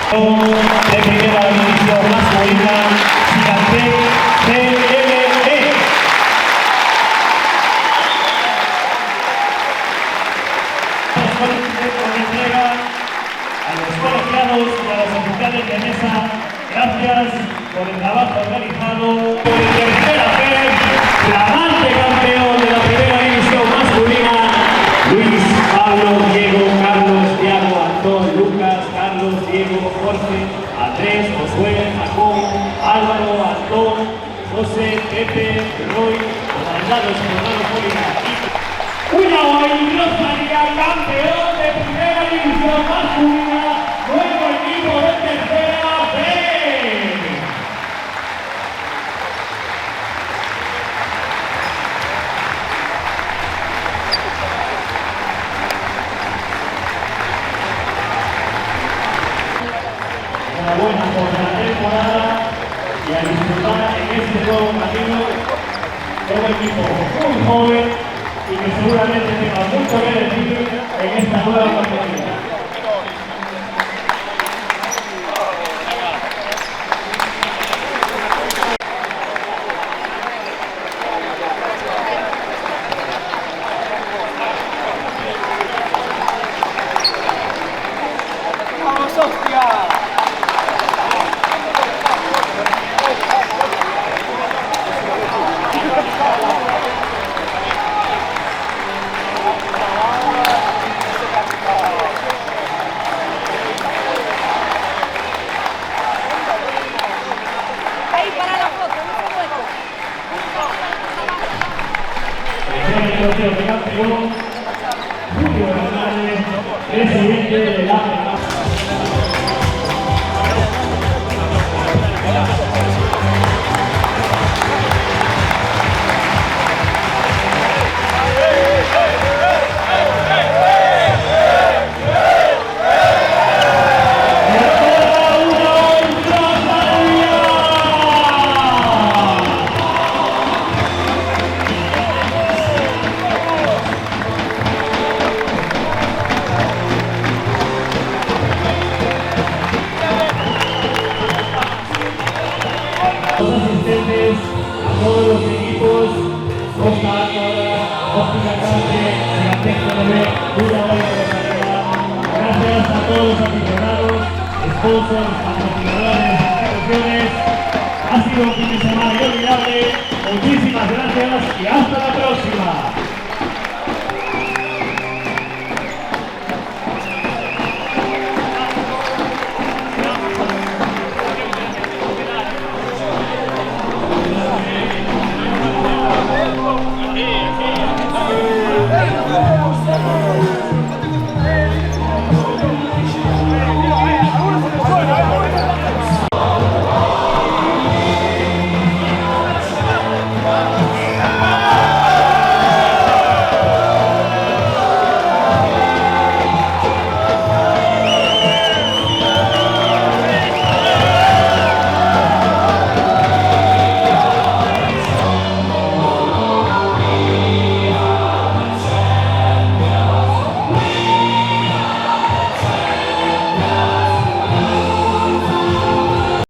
De primera división masculina, Gigantec CLE. Con entrega a los colegiados y a los oficiales de mesa, gracias por el trabajo realizado. Por el tercera vez, flamante campeón de la primera división masculina, Luis, Pablo, Diego, Carlos, Thiago, Antón, Lucas, Carlos, Diego, Jorge, Andrés, Josué, Jacob, Álvaro, Antón, José, Pepe, Roy, comandados por Manuel Molina. Una hoy Rosalía, campeón de primera división masculina, nuevo equipo de tercera B. Enhorabuena por la temporada y a disfrutar en este nuevo camino de un equipo muy joven y que seguramente tenga mucho que decir en esta nueva categoría. ¡Vamos, hostia! Ahí para la foto, no se puede. El sorteo de campeón, Julio Hernández, presidente de la FEMA. Asistentes a todos los equipos, Costa Álvaro, Óptica Grande, Gigantec CLE, una buena Rosalía. Gracias a todos los aficionados, sponsors, patrocinadores, instituciones. Ha sido un fin de semana inolvidable. Muchísimas gracias y hasta la